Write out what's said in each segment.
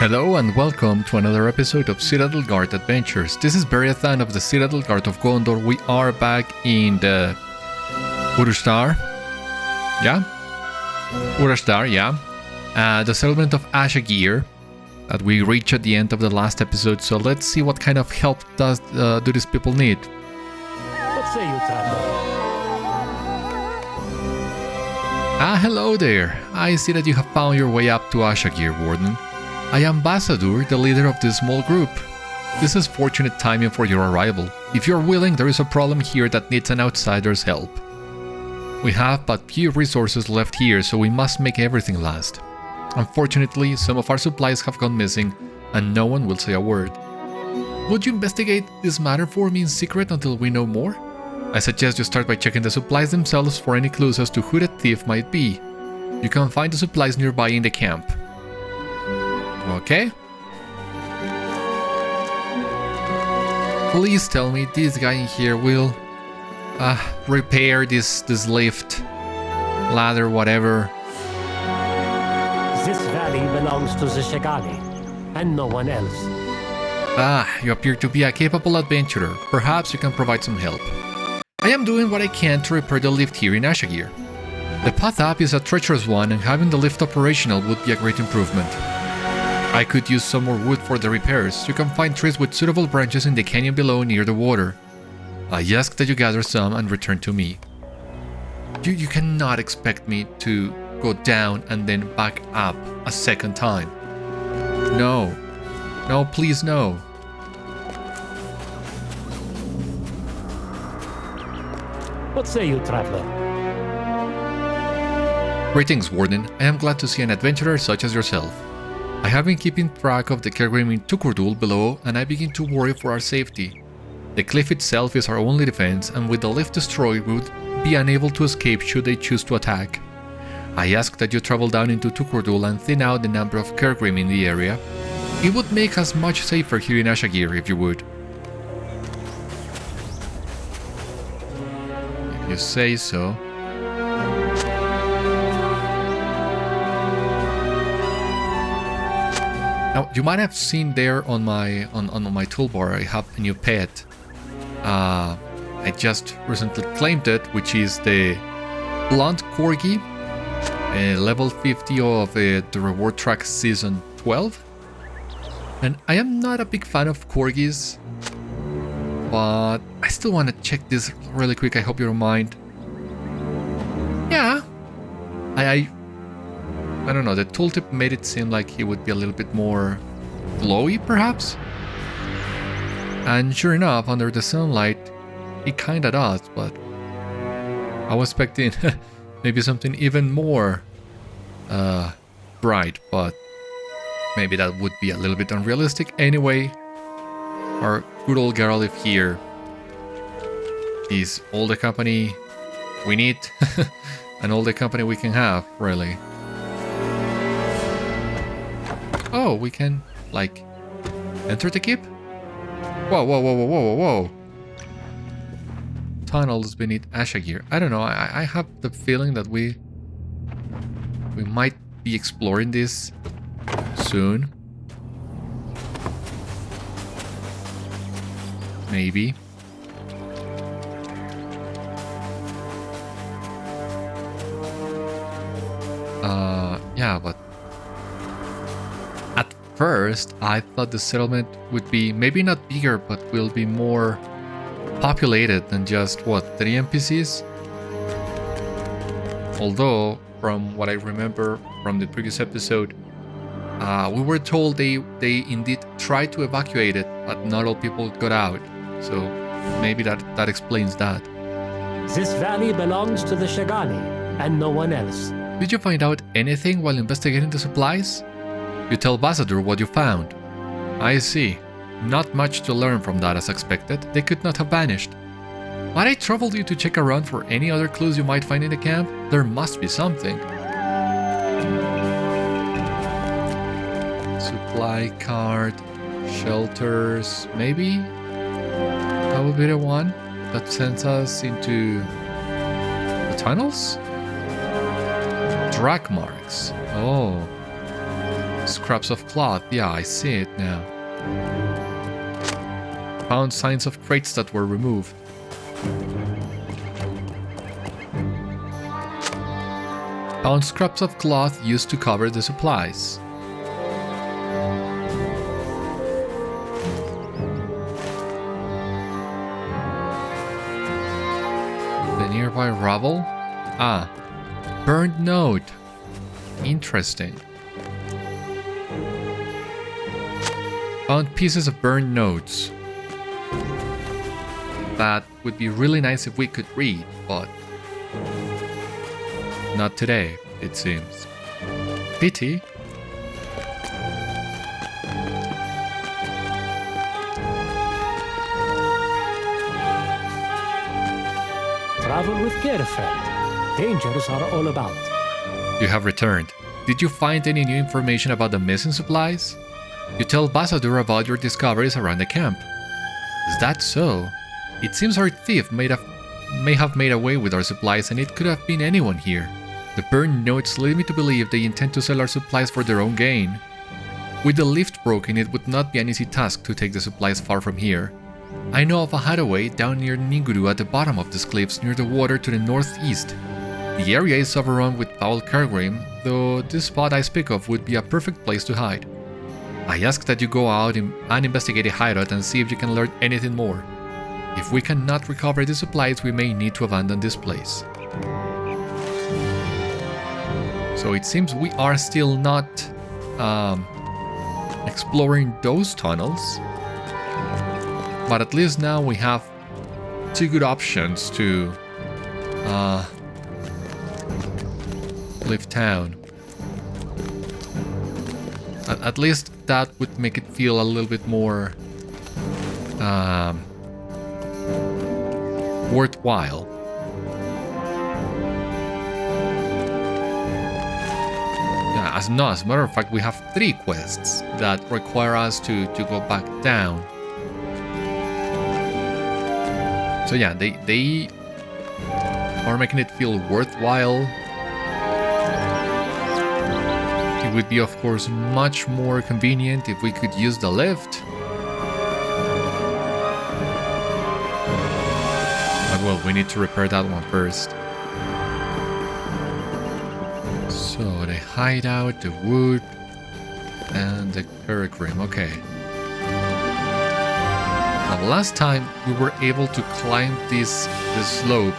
Hello and welcome to another episode of Citadel Guard Adventures. This is Beriathan of the Citadel Guard of Gondor. We are back in the Urustar. The settlement of Ashâgir that we reached at the end of the last episode. So let's see what kind of help do these people need. What say you, traveler? Hello there. I see that you have found your way up to Ashâgir, Warden. I am Ambassador, the leader of this small group. This is fortunate timing for your arrival. If you're willing, there is a problem here that needs an outsider's help. We have but few resources left here, so we must make everything last. Unfortunately, some of our supplies have gone missing, and no one will say a word. Would you investigate this matter for me in secret until we know more? I suggest you start by checking the supplies themselves for any clues as to who the thief might be. You can find the supplies nearby in the camp. Okay. Please tell me this guy in here will repair this lift, ladder, whatever. This valley belongs to the Shagâna, and no one else. You appear to be a capable adventurer. Perhaps you can provide some help. I am doing what I can to repair the lift here in Ashâgir. The path up is a treacherous one, and having the lift operational would be a great improvement. I could use some more wood for the repairs. You can find trees with suitable branches in the canyon below near the water. I ask that you gather some and return to me. You cannot expect me to go down and then back up a second time. No. No, please no. What say you, traveler? Greetings, Warden. I am glad to see an adventurer such as yourself. I have been keeping track of the kergrim in Tûkurdul below, and I begin to worry for our safety. The cliff itself is our only defense, and with the lift destroyed, we would be unable to escape should they choose to attack. I ask that you travel down into Tûkurdul and thin out the number of kergrim in the area. It would make us much safer here in Ashâgir if you would. If you say so. Now, you might have seen there on my toolbar, I have a new pet. I just recently claimed it, which is the Blunt Corgi, level 50 of the reward track season 12. And I am not a big fan of corgis, but I still want to check this really quick. I hope you don't mind. Yeah, I don't know, the tooltip made it seem like he would be a little bit more glowy, perhaps? And sure enough, under the sunlight, he kinda does, but I was expecting maybe something even more bright, but maybe that would be a little bit unrealistic. Anyway, our good old Geralt here is all the company we need and all the company we can have, really. Oh, we can, like, enter the keep? Whoa. Tunnels beneath Ashâgir. I don't know, I have the feeling that we might be exploring this soon. Maybe. Yeah, but first, I thought the settlement would be maybe not bigger, but will be more populated than just, 3 NPCs? Although, from what I remember from the previous episode, we were told they indeed tried to evacuate it, but not all people got out. So maybe that explains that. This valley belongs to the Shagâna, and no one else. Did you find out anything while investigating the supplies? You tell Ambassador what you found. I see. Not much to learn from that as expected. They could not have vanished. Might I trouble you to check around for any other clues you might find in the camp? There must be something. Supply cart, shelters, maybe? That would be the one that sends us into the tunnels? Track marks. Oh. Scraps of cloth. Yeah, I see it now. Found signs of crates that were removed. Found scraps of cloth used to cover the supplies. The nearby rubble? Ah, burned note. Interesting. Found pieces of burned notes. That would be really nice if we could read, but not today, it seems. Pity. Travel with care, friend. Dangers are all about. You have returned. Did you find any new information about the missing supplies? You tell Basadur about your discoveries around the camp. Is that so? It seems our thief may have made away with our supplies, and it could have been anyone here. The burned notes lead me to believe they intend to sell our supplies for their own gain. With the lift broken, it would not be an easy task to take the supplies far from here. I know of a hideaway down near Ninguru at the bottom of these cliffs near the water to the northeast. The area is overrun with foul kergrim, though this spot I speak of would be a perfect place to hide. I ask that you go out and investigate the hideout and see if you can learn anything more. If we cannot recover the supplies, we may need to abandon this place. So it seems we are still not exploring those tunnels. But at least now we have two good options to leave town. At least that would make it feel a little bit more worthwhile. Yeah, as a matter of fact, we have 3 quests that require us to go back down. So yeah, they are making it feel worthwhile. It would be, of course, much more convenient if we could use the lift. But well, we need to repair that one first. So the hideout, the wood, and the kergrim. Okay. Now, last time we were able to climb this slope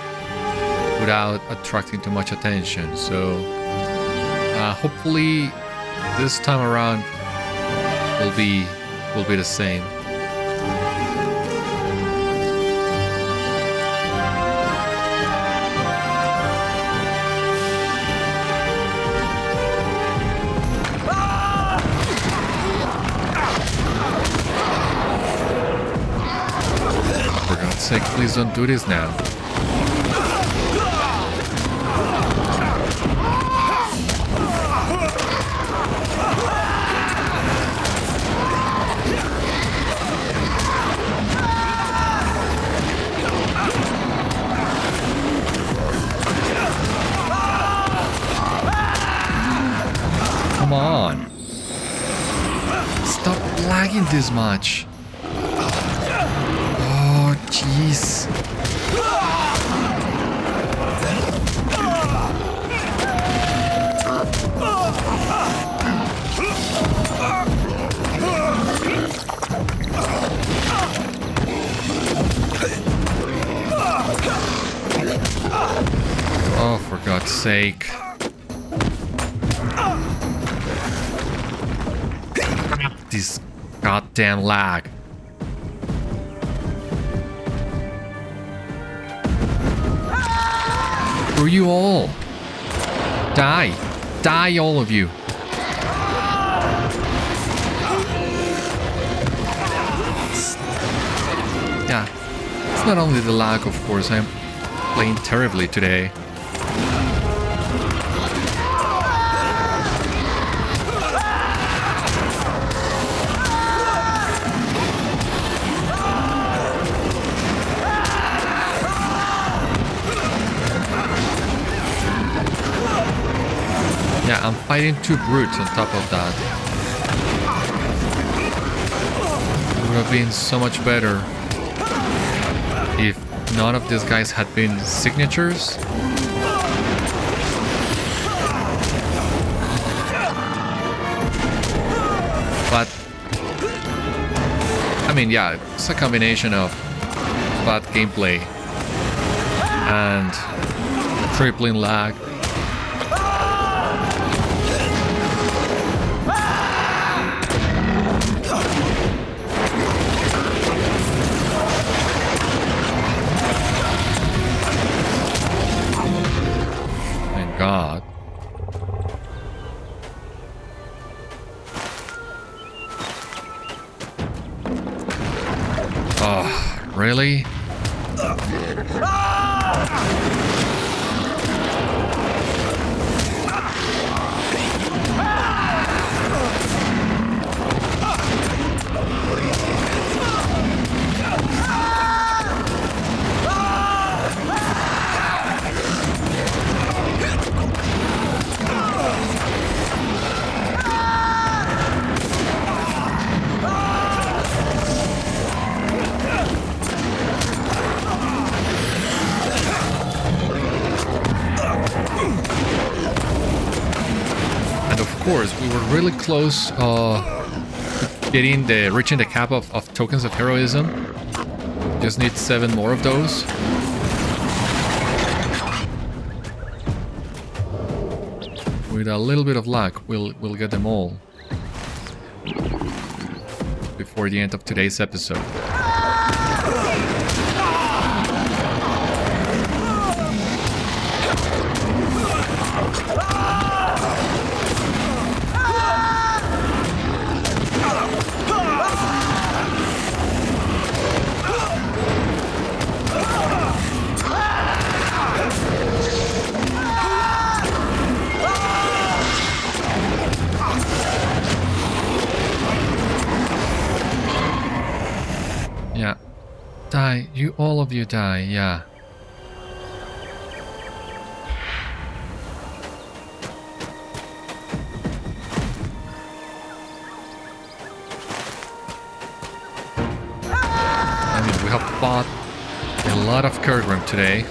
without attracting too much attention. So hopefully this time around will be the same. For God's sake, please don't do this now. Come on. Stop lagging this much. Oh, jeez. Oh, for God's sake. This goddamn lag. Who are you all? Die. Die, all of you. Yeah. It's not only the lag, of course. I'm playing terribly today. Yeah, I'm fighting 2 brutes on top of that. would have been so much better if none of these guys had been signatures. But I mean, yeah, it's a combination of bad gameplay and crippling lag. Thank God. Oh, really? Of course, we were really close reaching the cap of tokens of heroism. Just need 7 more of those. With a little bit of luck, we'll get them all before the end of today's episode. Die, all of you die, yeah. I mean, we have fought a lot of kergrim today.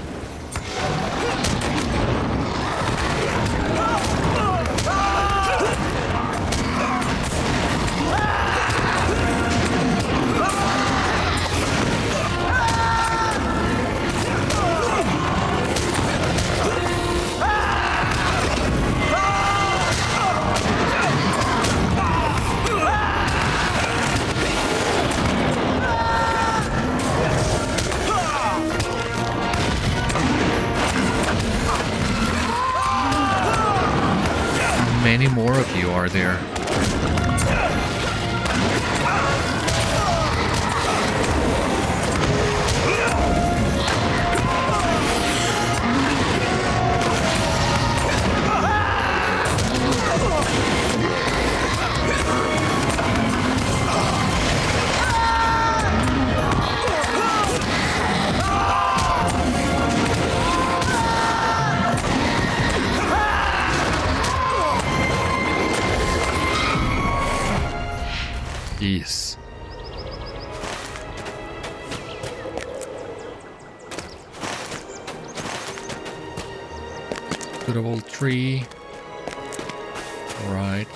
Many more of you are there. Yes. Good old tree. All right.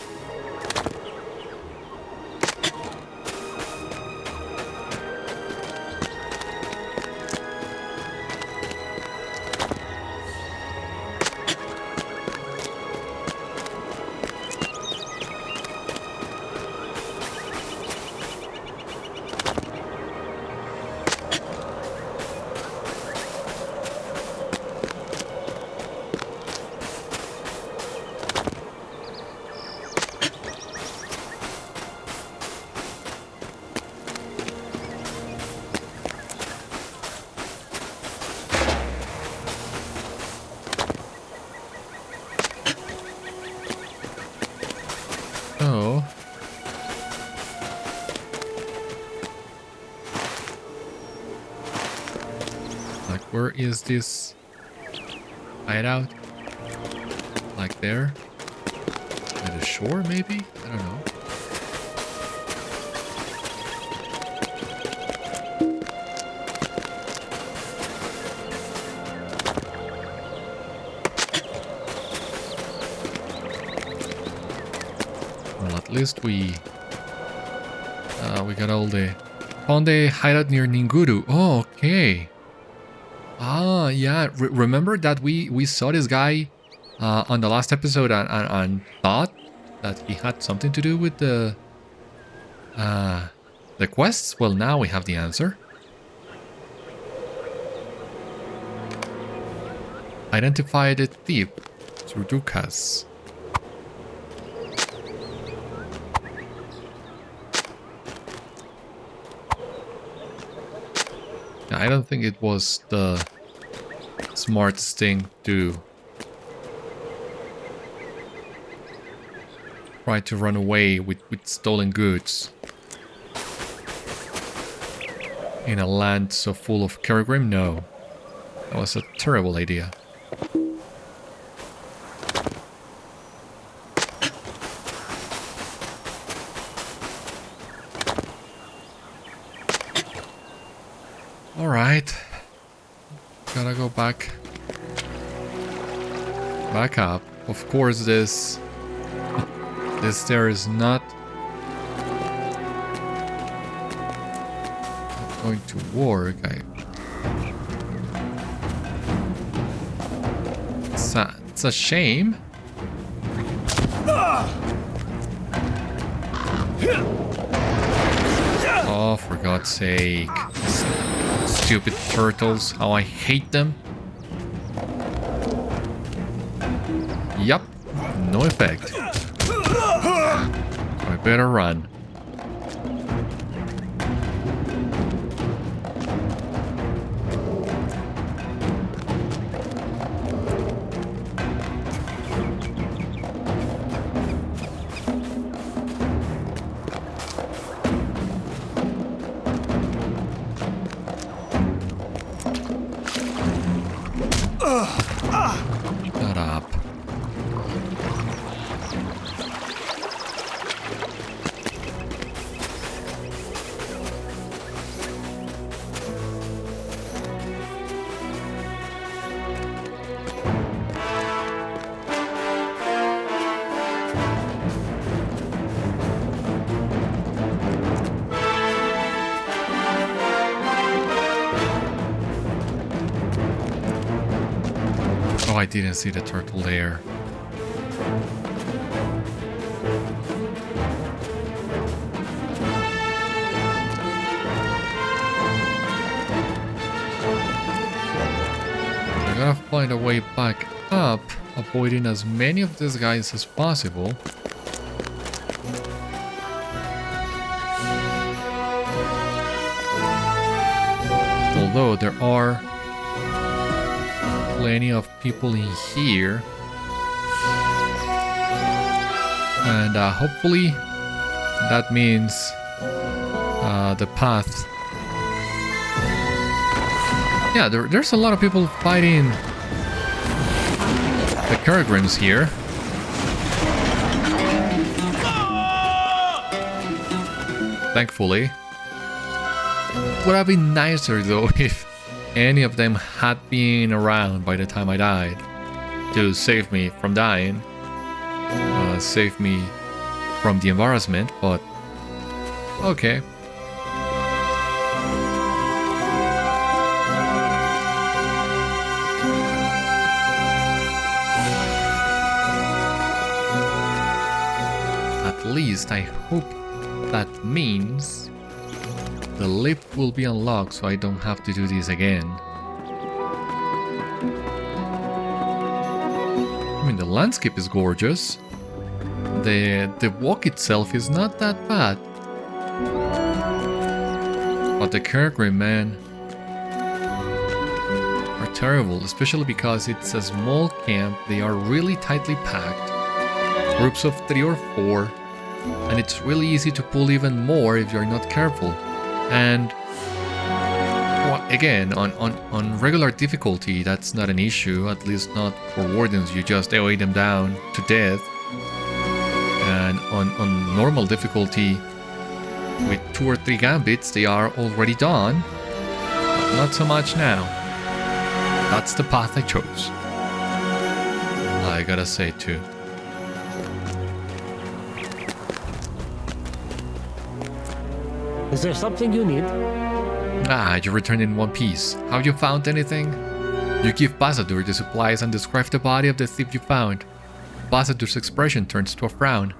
Where is this hideout? Like there? By the shore, maybe? I don't know. at least we got all the... Found the hideout near Ninguru. Oh, okay. Ah, yeah. Remember that we saw this guy on the last episode and thought that he had something to do with the quests? Well, now we have the answer. Identify the thief, Surdukas. I don't think it was the smartest thing to try to run away with stolen goods in a land so full of kergrim. No, that was a terrible idea. Alright, gotta go back up. Of course this stair is not going to work. It's a shame. Oh, for God's sake. Stupid turtles, how I hate them. Yup, no effect. I better run. Shut up. Oh, I didn't see the turtle there. I gotta find a way back up, avoiding as many of these guys as possible. Although there are plenty of people in here, and hopefully that means the path. Yeah, there's a lot of people fighting the kergrims here. Thankfully. Would have been nicer though if any of them had been around by the time I died to save me from dying, save me from the embarrassment, but okay. At least I hope that means the lift will be unlocked, so I don't have to do this again. I mean, the landscape is gorgeous. The walk itself is not that bad. But the kergrim, man, are terrible, especially because it's a small camp. They are really tightly packed. Groups of 3 or 4. And it's really easy to pull even more if you're not careful. And well, again, on regular difficulty, that's not an issue, at least not for wardens. You just AoE them down to death. And on normal difficulty, with 2 or 3 gambits, they are already done. But not so much now. That's the path I chose, I gotta say too. Is there something you need? Ah, you returned in one piece. Have you found anything? You give Basadur the supplies and describe the body of the thief you found. Basadur's expression turns to a frown.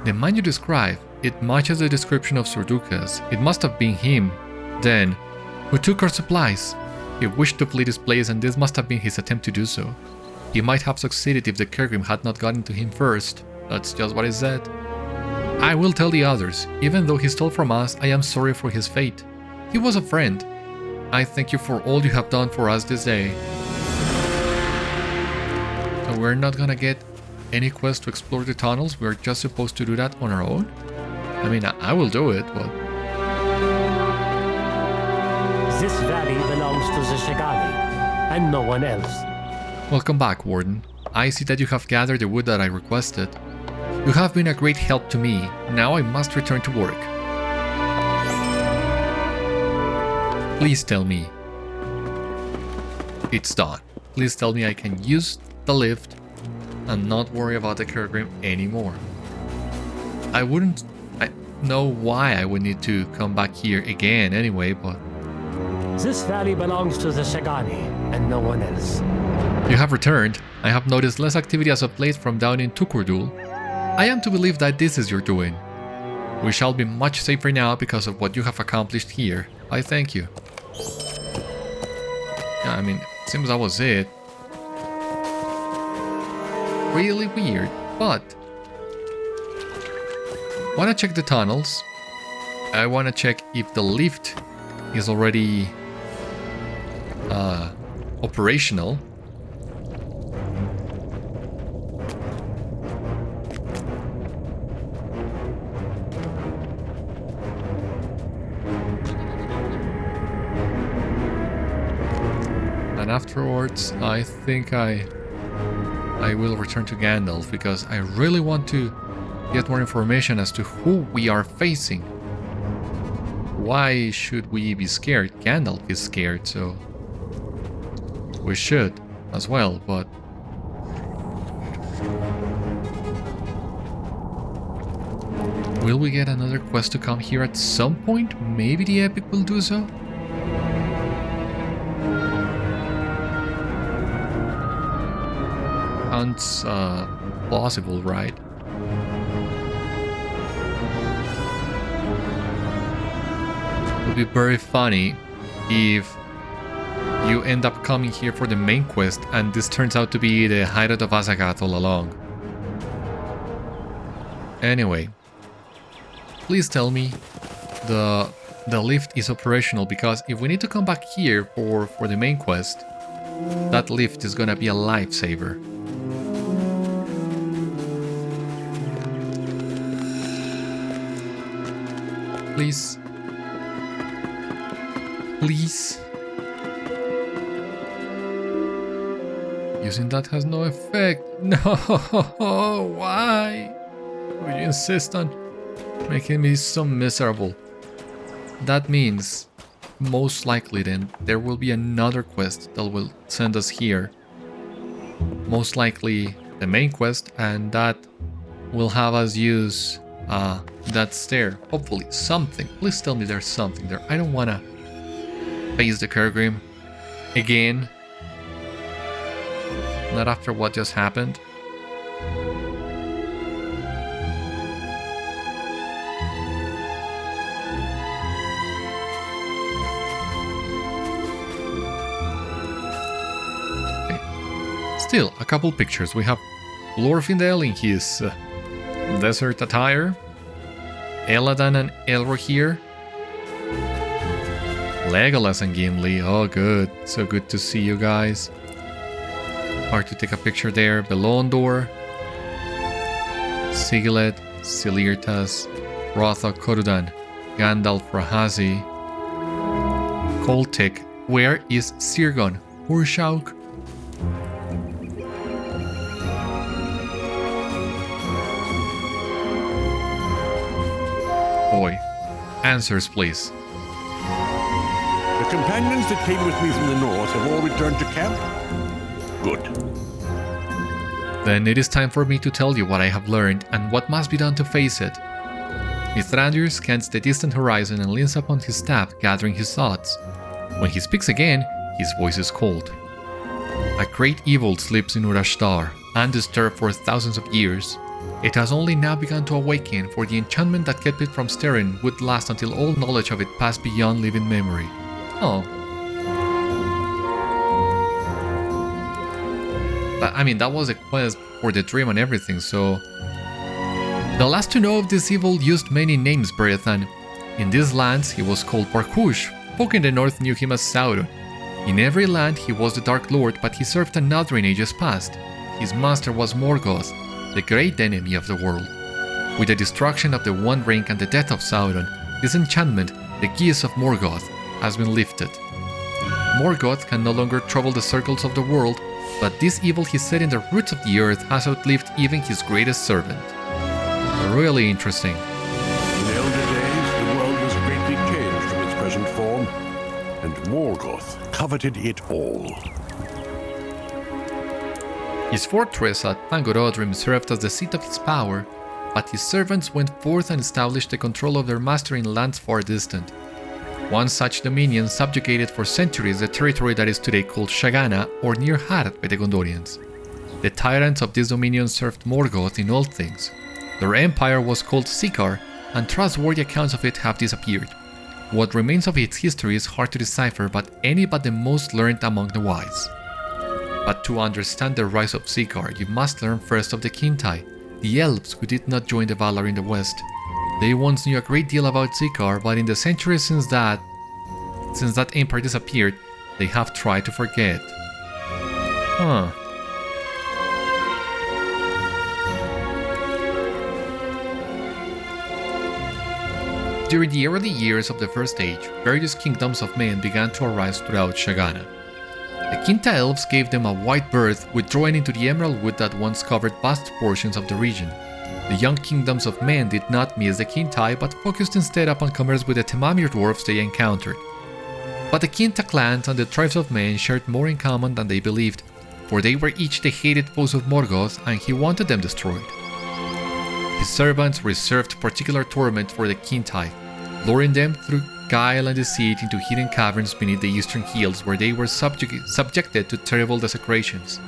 The man you describe, it matches the description of Surdukas. It must have been him, then, who took our supplies. He wished to flee this place and this must have been his attempt to do so. He might have succeeded if the kergrim had not gotten to him first. That's just what he said. I will tell the others. Even though he stole from us, I am sorry for his fate. He was a friend. I thank you for all you have done for us this day. So we're not gonna get any quest to explore the tunnels? We're just supposed to do that on our own? I mean, I will do it, but... This valley belongs to the Shagâna, and no one else. Welcome back, Warden. I see that you have gathered the wood that I requested. You have been a great help to me. Now I must return to work. Please tell me. It's done. Please tell me I can use the lift and not worry about the kergrim anymore. I know why I would need to come back here again anyway, but... This valley belongs to the Shagâna, and no one else. You have returned. I have noticed less activity as of late from down in Tûkurdul. I am to believe that this is your doing. We shall be much safer now because of what you have accomplished here. I thank you. Yeah, I mean, it seems that was it. Really weird, but... Wanna check the tunnels. I wanna check if the lift is already... operational. And afterwards, I think I will return to Gandalf because I really want to get more information as to who we are facing. Why should we be scared? Gandalf is scared, so we should as well, but will we get another quest to come here at some point? Maybe the Epic will do so? Sounds plausible, right? It would be very funny if you end up coming here for the main quest and this turns out to be the hideout of Ashâgir all along. Anyway, please tell me the lift is operational, because if we need to come back here for the main quest, that lift is gonna be a lifesaver. Please. Please. Using that has no effect. No, why? Would you insist on making me so miserable? That means, most likely then, there will be another quest that will send us here. Most likely the main quest, and that will have us use that stair. Hopefully something. Please tell me there's something there. I don't want to face the kergrim again. Not after what just happened. Okay. Still, a couple pictures. We have Glorfindel in his desert attire. Eladan and Elro here. Legolas and Gimli. Oh, good. So good to see you guys. Hard to take a picture there. Belondor, Sigilet, Silirtas, Rotha Korudan, Gandalf Rahazi, Koltek. Where is Sirgon? Urshauk. Boy, answers please. The companions that came with me from the north have all returned to camp? Good. Then it is time for me to tell you what I have learned and what must be done to face it. Mithrandir scans the distant horizon and leans upon his staff, gathering his thoughts. When he speaks again, his voice is cold. A great evil sleeps in Urashtar, undisturbed for thousands of years. It has only now begun to awaken, for the enchantment that kept it from stirring would last until all knowledge of it passed beyond living memory. Oh. But, I mean, that was a quest for the dream and everything, so... The last to know of this evil used many names, Beriathan. In these lands, he was called Barkush. Folk in the north knew him as Sauron. In every land, he was the Dark Lord, but he served another in ages past. His master was Morgoth, the great enemy of the world. With the destruction of the One Ring and the death of Sauron, this enchantment, the Geas of Morgoth, has been lifted. Morgoth can no longer trouble the circles of the world, but this evil he set in the roots of the earth has outlived even his greatest servant. Really interesting. In elder days, the world was greatly changed from its present form, and Morgoth coveted it all. His fortress at Tûkurdul served as the seat of his power, but his servants went forth and established the control of their master in lands far distant. One such dominion subjugated for centuries the territory that is today called Shagâna, or near Harad by the Gondorians. The tyrants of this dominion served Morgoth in all things. Their empire was called Sikar, and trustworthy accounts of it have disappeared. What remains of its history is hard to decipher, but any but the most learned among the wise. But to understand the rise of Sikar, you must learn first of the Kintai, the elves who did not join the Valar in the west. They once knew a great deal about Sikar, but in the centuries since that empire disappeared, they have tried to forget. Huh. During the early years of the First Age, various kingdoms of men began to arise throughout Shagâna. The Kintai elves gave them a wide berth, withdrawing into the emerald wood that once covered vast portions of the region. The young kingdoms of men did not miss the Kintai, but focused instead upon commerce with the Temamir dwarves they encountered. But the Kintai clans and the tribes of men shared more in common than they believed, for they were each the hated foes of Morgoth, and he wanted them destroyed. His servants reserved particular torment for the Kintai, luring them through guile and deceit into hidden caverns beneath the eastern hills, where they were subjected to terrible desecrations.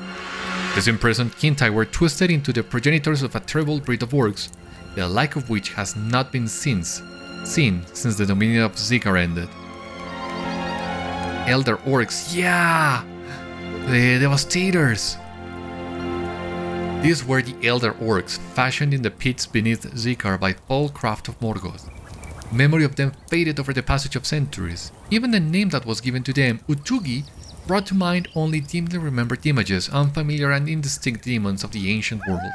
These imprisoned Kintai were twisted into the progenitors of a terrible breed of orcs, the like of which has not been seen since the dominion of Sikar ended. Elder orcs, yeah! The devastators! These were the elder orcs, fashioned in the pits beneath Sikar by foul craft of Morgoth. Memory of them faded over the passage of centuries. Even the name that was given to them, Utûgi, brought to mind only dimly remembered images, unfamiliar and indistinct demons of the ancient world.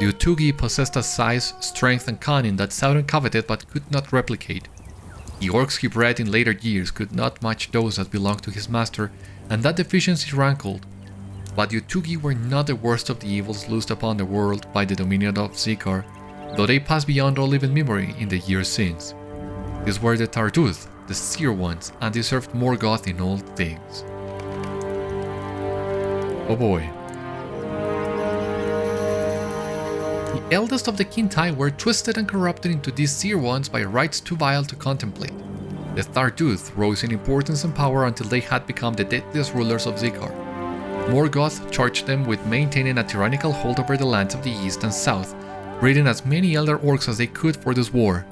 The Utûgi possessed a size, strength and cunning that Sauron coveted but could not replicate. The orcs he bred in later years could not match those that belonged to his master, and that deficiency rankled. But the Utûgi were not the worst of the evils loosed upon the world by the dominion of Sikar, though they passed beyond all living memory in the years since. These were the Thardúth, the Seer ones, and they served Morgoth in all things. Oh boy. The eldest of the Kintai were twisted and corrupted into these Seer ones by rites too vile to contemplate. The Thardúth rose in importance and power until they had become the deadliest rulers of Sikar. Morgoth charged them with maintaining a tyrannical hold over the lands of the east and south, breeding as many elder orcs as they could for this war.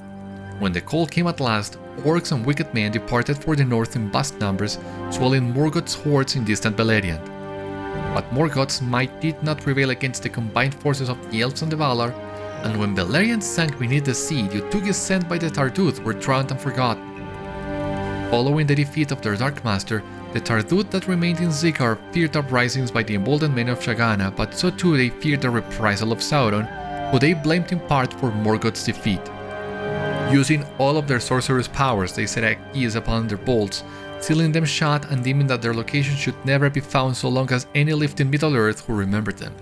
When the call came at last, orcs and wicked men departed for the north in vast numbers, swelling Morgoth's hordes in distant Beleriand. But Morgoth's might did not prevail against the combined forces of the elves and the Valar, and when Beleriand sank beneath the sea, the Utûgi sent by the Thardúth were drowned and forgotten. Following the defeat of their Dark Master, the Thardúth that remained in Sikar feared uprisings by the emboldened men of Shagâna, but so too they feared the reprisal of Sauron, who they blamed in part for Morgoth's defeat. Using all of their sorcerer's powers, they set a Geas upon their bolts, sealing them shut and deeming that their location should never be found so long as any lived in Middle-earth who remembered them.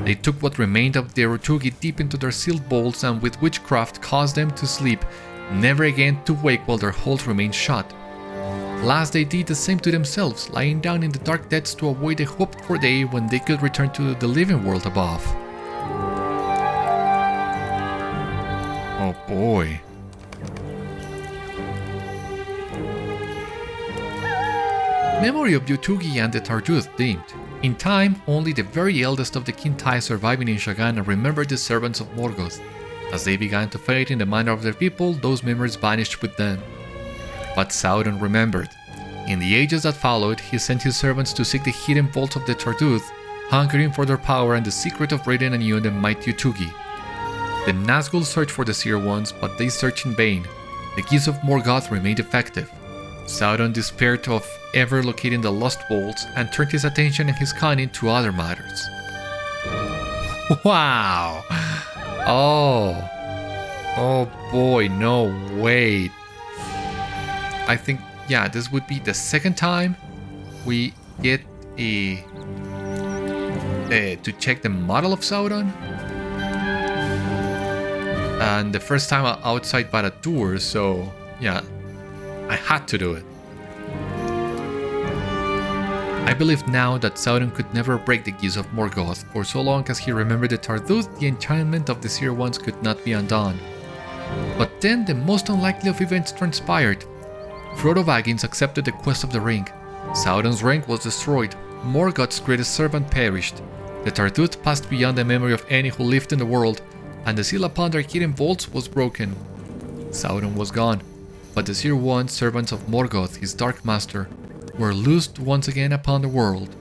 They took what remained of their Utûgi deep into their sealed bolts and with witchcraft caused them to sleep, never again to wake while their holds remained shut. Last they did the same to themselves, lying down in the dark depths to await the hoped-for day when they could return to the living world above. Oh boy. Memory of Utûgi and the Thardúth dimmed. In time, only the very eldest of the Kintai surviving in Shagâna remembered the servants of Morgoth. As they began to fade in the mind of their people, those memories vanished with them. But Sauron remembered. In the ages that followed, he sent his servants to seek the hidden vaults of the Thardúth, hungering for their power and the secret of breeding anew the mighty Utûgi. The Nazgûl searched for the Seer Ones, but they searched in vain. The Geas of Morgoth remained effective. Sauron despaired of ever locating the lost vaults and turned his attention and his cunning to other matters. Wow! Oh boy, no, wait. I think, yeah, this would be the second time we get to check the model of Sauron. And the first time outside Barad-dûr, so yeah, I had to do it. I believe now that Sauron could never break the Geas of Morgoth. For so long as he remembered the Thardúth, the enchantment of the Seer Ones could not be undone. But then the most unlikely of events transpired. Frodo Baggins accepted the quest of the ring. Sauron's ring was destroyed. Morgoth's greatest servant perished. The Thardúth passed beyond the memory of any who lived in the world, and the seal upon their hidden vaults was broken. Sauron was gone, but the Seer Ones, servants of Morgoth, his Dark Master, were loosed once again upon the world.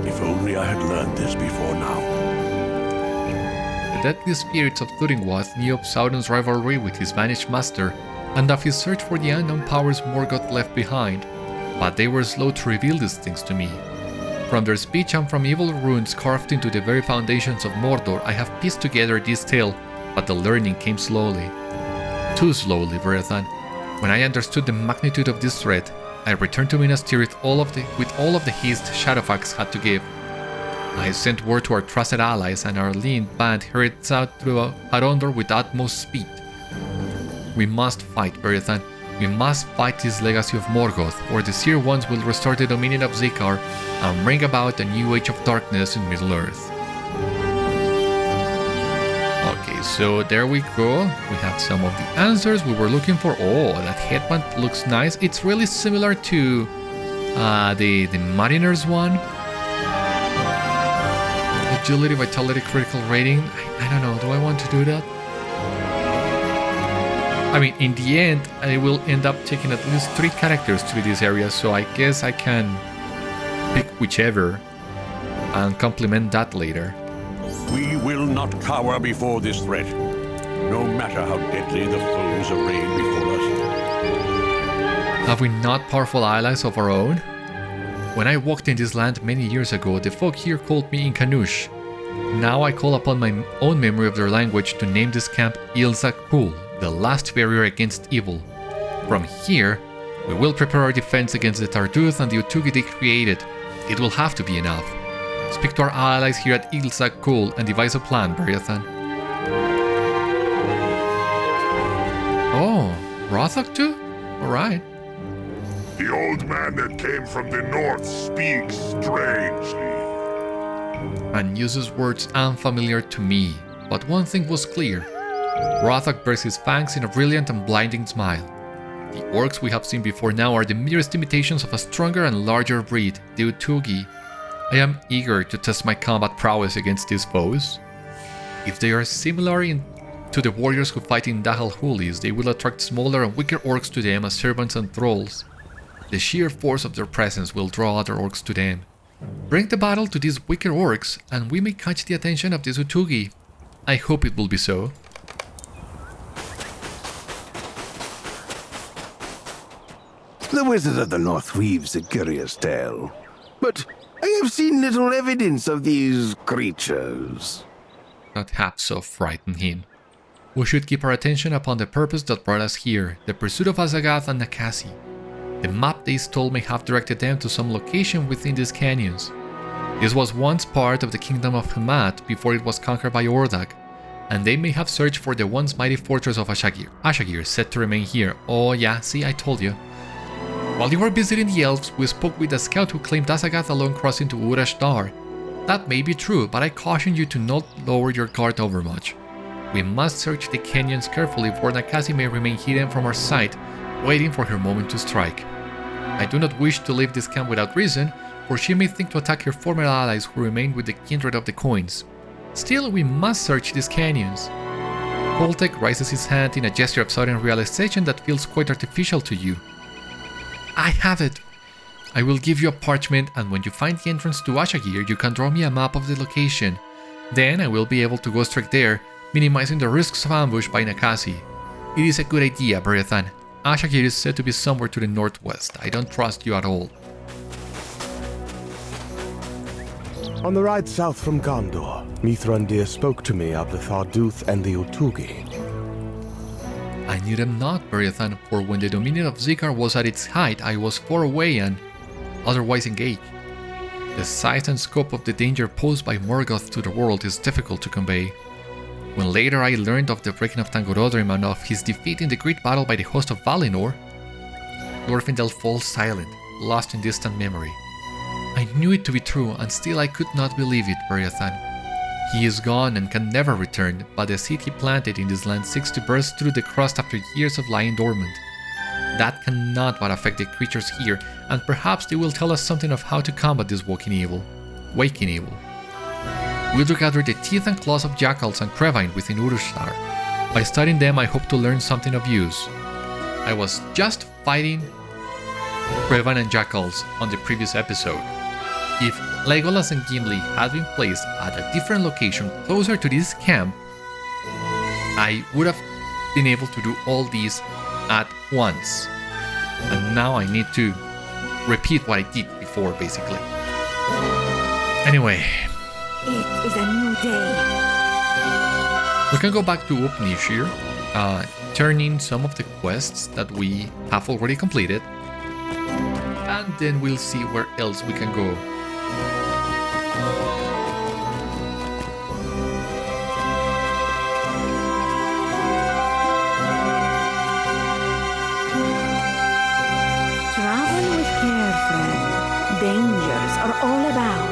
If only I had learned this before now. The deadly spirits of Thuringwath knew of Sauron's rivalry with his vanished master and of his search for the unknown powers Morgoth left behind, but they were slow to reveal these things to me. From their speech and from evil runes carved into the very foundations of Mordor, I have pieced together this tale, but the learning came slowly. Too slowly, Beriathan. When I understood the magnitude of this threat, I returned to Minas Tirith with all of the haste Shadowfax had to give. I sent word to our trusted allies, and our lean band hurried south through Gondor with utmost speed. We must fight, Beriathan. We must fight this legacy of Morgoth, or the Seer Ones will restore the dominion of Zikar and bring about a new age of darkness in Middle-earth. Okay, so there we go. We have some of the answers we were looking for. Oh, that headband looks nice. It's really similar to the Mariner's one. Agility, Vitality, Critical Rating. I don't know. Do I want to do that? I mean, in the end, I will end up taking at least 3 characters to this area, so I guess I can pick whichever and complement that later. We will not cower before this threat, no matter how deadly the foes arrayed before us. Have we not powerful allies of our own? When I walked in this land many years ago, the folk here called me Inkanush. Now I call upon my own memory of their language to name this camp Ilzag Khûl, the last barrier against evil. From here, we will prepare our defense against the Thardúth and the Utûgi they created. It will have to be enough. Speak to our allies here at Ilzag Khûl and devise a plan, Beriathan. Oh, Rothak too? Alright. The old man that came from the north speaks strangely. And uses words unfamiliar to me. But one thing was clear. Rothak bears his fangs in a brilliant and blinding smile. The orcs we have seen before now are the merest imitations of a stronger and larger breed, the Utûgi. I am eager to test my combat prowess against these foes. If they are similar to the warriors who fight in Dahal Hulis, they will attract smaller and weaker orcs to them as servants and thralls. The sheer force of their presence will draw other orcs to them. Bring the battle to these weaker orcs, and we may catch the attention of this Utûgi. I hope it will be so. The Wizard of the North weaves a curious tale, but I have seen little evidence of these creatures. Not half so frighten him. We should keep our attention upon the purpose that brought us here, the pursuit of Azagath and Nakasi. The map they stole may have directed them to some location within these canyons. This was once part of the kingdom of Hamat before it was conquered by Ordag, and they may have searched for the once mighty fortress of Ashâgir. Ashâgir said to remain here. Oh yeah, see, I told you. While you were visiting the elves, we spoke with a scout who claimed Azagath alone crossed into Urashtar. That may be true, but I caution you to not lower your guard overmuch. We must search the canyons carefully, for Nakasi may remain hidden from our sight, waiting for her moment to strike. I do not wish to leave this camp without reason, for she may think to attack her former allies who remain with the kindred of the coins. Still, we must search these canyons. Koltek raises his hand in a gesture of sudden realization that feels quite artificial to you. I have it! I will give you a parchment, and when you find the entrance to Ashâgir, you can draw me a map of the location. Then I will be able to go straight there, minimizing the risks of ambush by Nakasi. It is a good idea, Beriathan. Ashâgir is said to be somewhere to the northwest. I don't trust you at all. On the ride south from Gondor, Mithrandir spoke to me of the Thardúth and the Utûgi. I knew them not, Beriathan, for when the dominion of Zikar was at its height, I was far away and otherwise engaged. The size and scope of the danger posed by Morgoth to the world is difficult to convey. When later I learned of the breaking of Tûkurdul and of his defeat in the great battle by the host of Valinor, Glorfindel falls silent, lost in distant memory. I knew it to be true, and still I could not believe it, Beriathan. He is gone and can never return, but the seed he planted in this land seeks to burst through the crust after years of lying dormant. That cannot but affect the creatures here, and perhaps they will tell us something of how to combat this waking evil. We'll gather the teeth and claws of jackals and crevine within Urushtar. By studying them, I hope to learn something of use. I was just fighting crevine and jackals on the previous episode. If Legolas and Gimli had been placed at a different location closer to this camp, I would have been able to do all these at once. And now I need to repeat what I did before, basically. Anyway. It is a new day. We can go back to Upnishir, turn in some of the quests that we have already completed, and then we'll see where else we can go. Travel with care, friend. Dangers are all about.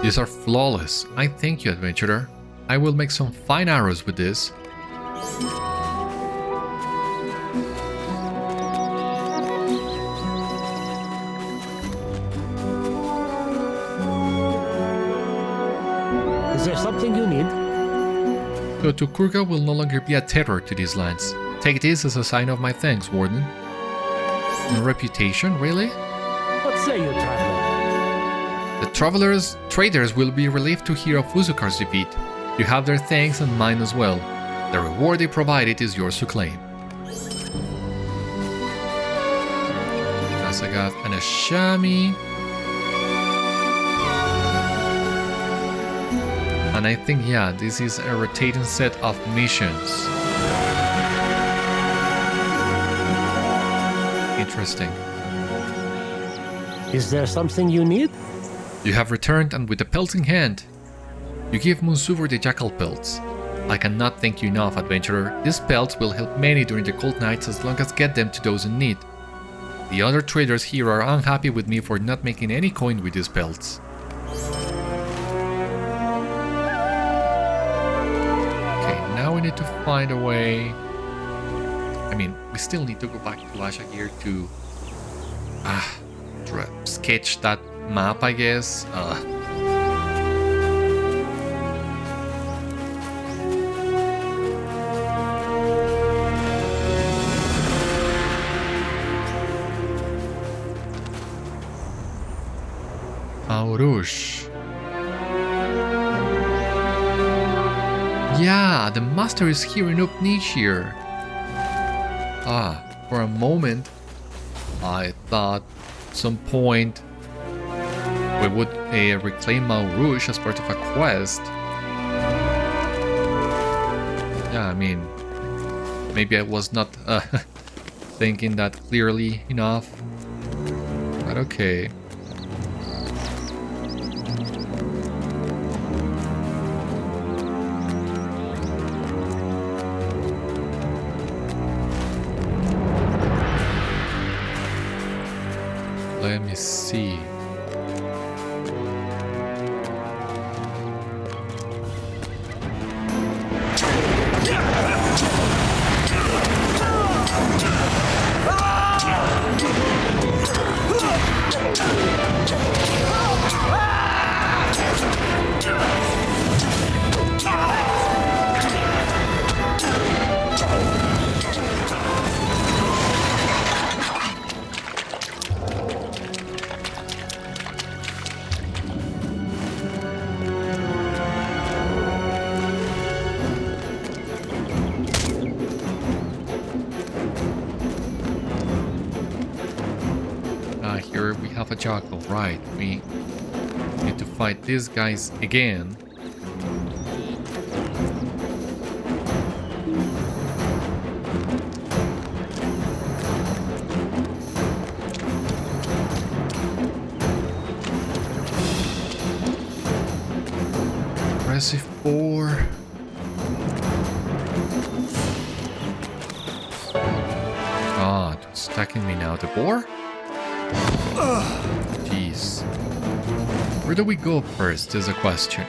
These are flawless. I thank you, adventurer. I will make some fine arrows with this. Is there something you need? So Tûkurdul will no longer be a terror to these lands. Take this as a sign of my thanks, Warden. No reputation, really? What say you, traveler? The traders will be relieved to hear of Uzukar's defeat. You have their thanks and mine as well. The reward they provided is yours to claim. Ilzag and Ashâgir. And I think, yeah, this is a rotating set of missions. Interesting. Is there something you need? You have returned, and with the pelts in hand, you give Munsuvur the jackal pelts. I cannot thank you enough, adventurer. These pelts will help many during the cold nights as long as get them to those in need. The other traders here are unhappy with me for not making any coin with these pelts. Okay, now we need to find a way. I mean, we still need to go back to Ashâgir to sketch that map, I guess. Aurush. Yeah, the master is here in Upnishir. For a moment, I thought at some point we would reclaim Mount Rouge as part of a quest. Yeah, I mean, maybe I was not thinking that clearly enough, but okay. Let me see. here we have a jackal, right? We need to fight these guys again. Impressive 4. God, it's attacking me now. The boar? Jeez. Where do we go first is a question.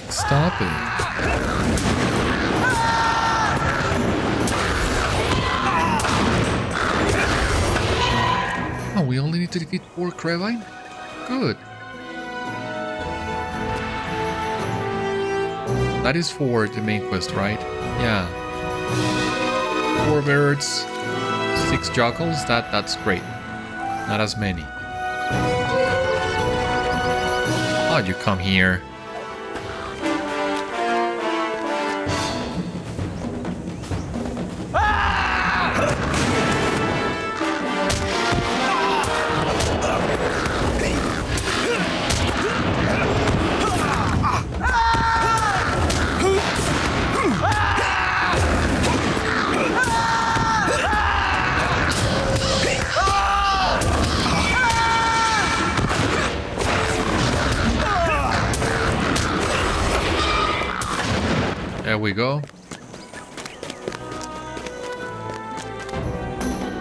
Stop it. Oh, we only need to defeat 4 Crevine? Good. That is for the main quest, right? Yeah. 4 birds, 6 jackals, that's great. Not as many. Oh, you come here. There we go.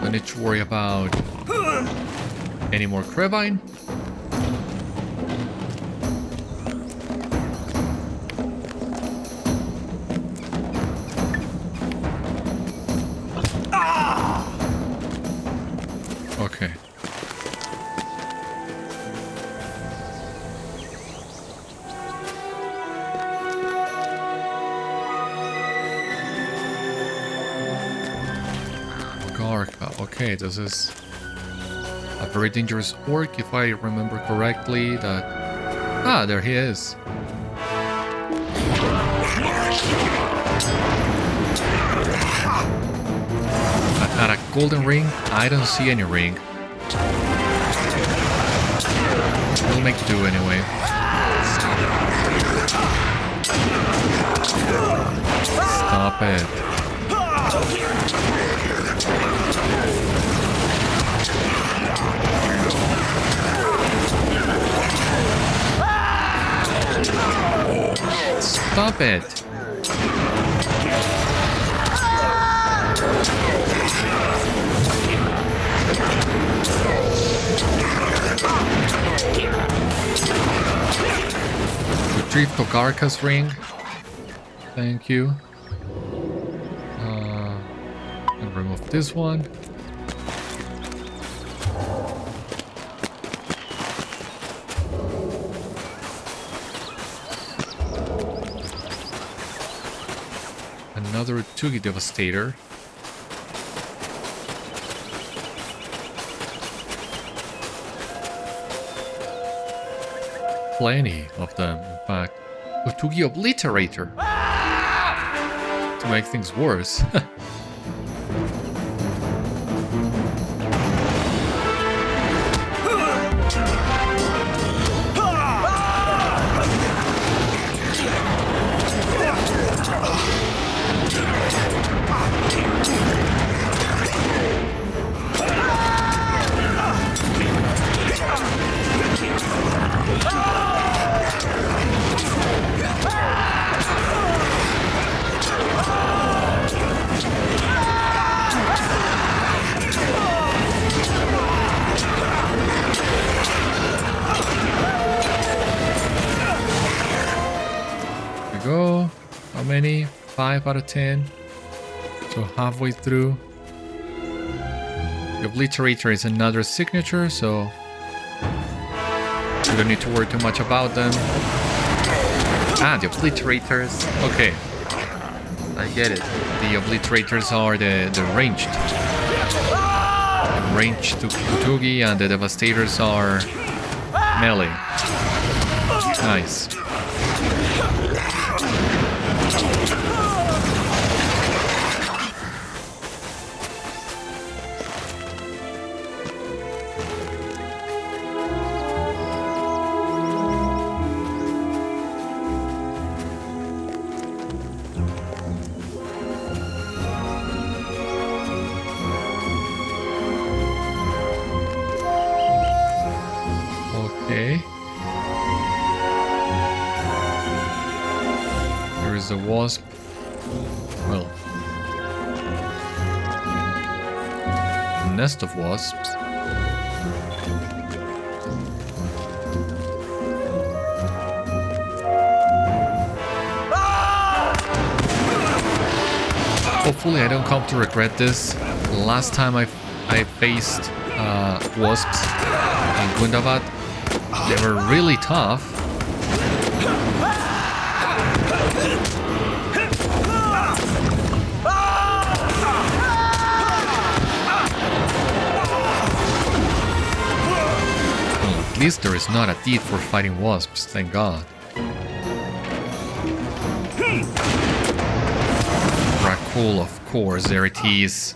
Don't need to worry about any more Crevine. Okay. Okay, this is a very dangerous orc, if I remember correctly. There he is. At a golden ring, I don't see any ring. We'll make do anyway. Stop it. Stop it. Retrieve Togarka's ring. Thank you. And remove this one. Another Utûgi Devastator. Plenty of them, in fact. Utûgi Obliterator. To make things worse. Go. How many? 5 out of 10. So halfway through. The Obliterator is another signature, so we don't need to worry too much about them. Ah, the Obliterators. Okay. I get it. The Obliterators are the ranged. Ranged Utûgi, and the Devastators are melee. Nice. Okay. Here is the wasp. Well, a nest of wasps. Hopefully I don't come to regret this. Last time I faced wasps in Gundabad, they were really tough. Well, at least there is not a teeth for fighting wasps, thank God. Khûl, of course, there it is.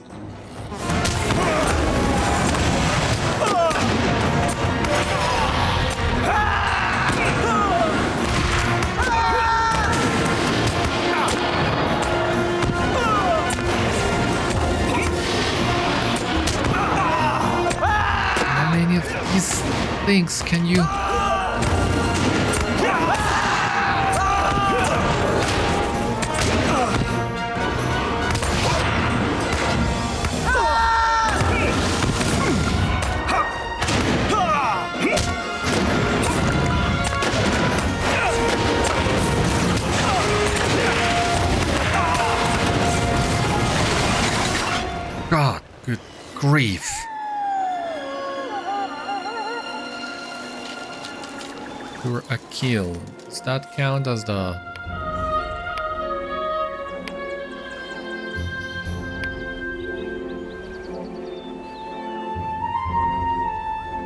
How many of these things can you... God, good grief. You're a kill. Does that count as the...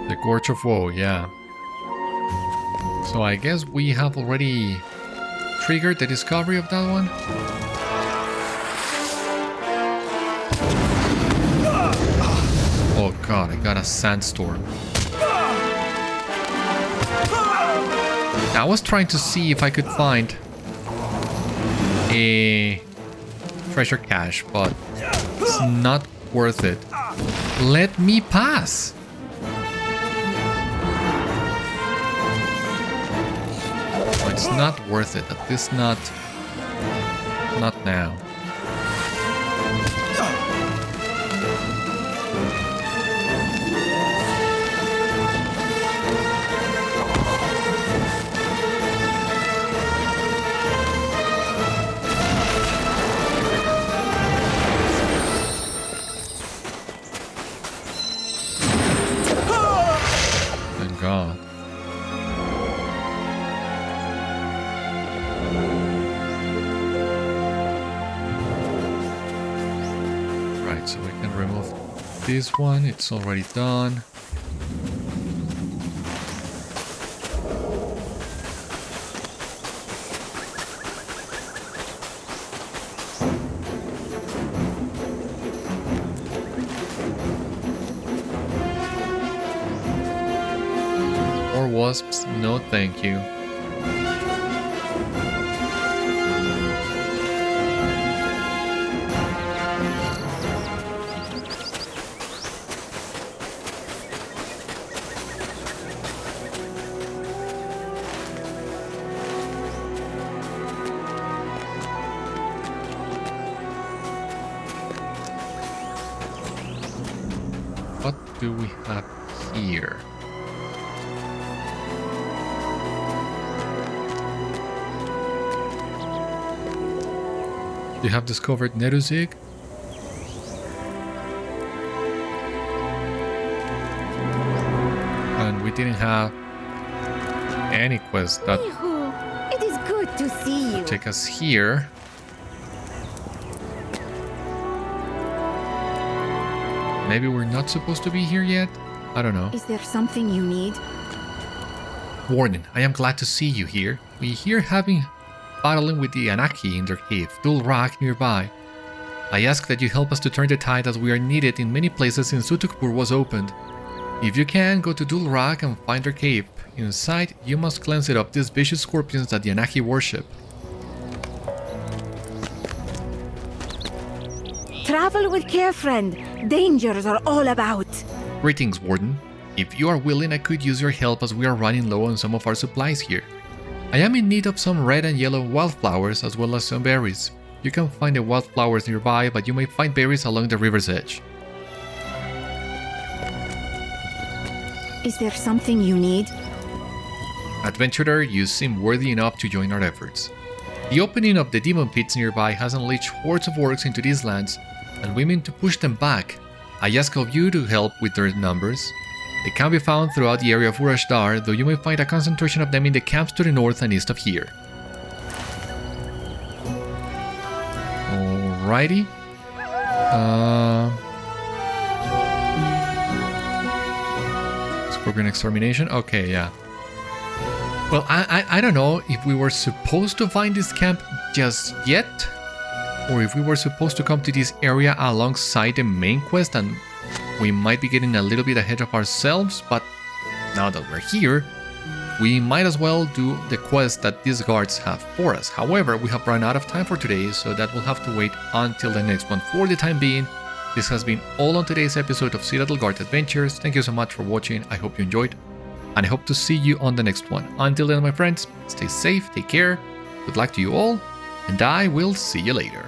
The Gorge of Woe, yeah. So I guess we have already triggered the discovery of that one? Oh god, I got a sandstorm. I was trying to see if I could find a treasure cache, but it's not worth it. Let me pass! It's not worth it, at least not now. Thank God. Right, so we can remove this one. It's already done. More wasps? No, thank you. What do we have here? You have discovered Neruzig? didn't have any quest that Ihu, it is good to see you. take us here. Maybe we're not supposed to be here yet? I don't know. Is there something you need? Warden, I am glad to see you here. We here having battling with the Anaki in their cave, Dulrak nearby. I ask that you help us to turn the tide as we are needed in many places since Tûkurdul was opened. If you can, go to Dulrak and find their cave. Inside, you must cleanse it of these vicious scorpions that the Anaki worship. Travel with care, friend. Dangers are all about. Greetings, Warden. If you are willing, I could use your help as we are running low on some of our supplies here. I am in need of some red and yellow wildflowers as well as some berries. You can find the wildflowers nearby, but you may find berries along the river's edge. Is there something you need? Adventurer, you seem worthy enough to join our efforts. The opening of the demon pits nearby has unleashed hordes of orcs into these lands, and we mean to push them back. I ask of you to help with their numbers. They can be found throughout the area of Urashdar, though you may find a concentration of them in the camps to the north and east of here. Alrighty. Scorpion extermination? Okay, yeah. Well, I don't know if we were supposed to find this camp just yet, or if we were supposed to come to this area alongside the main quest, and we might be getting a little bit ahead of ourselves, but now that we're here, we might as well do the quest that these guards have for us. However, we have run out of time for today, so that will have to wait until the next one. For the time being, this has been all on today's episode of Citadel Guard Adventures. Thank you so much for watching. I hope you enjoyed, and I hope to see you on the next one. Until then, my friends, stay safe, take care, good luck to you all, and I will see you later.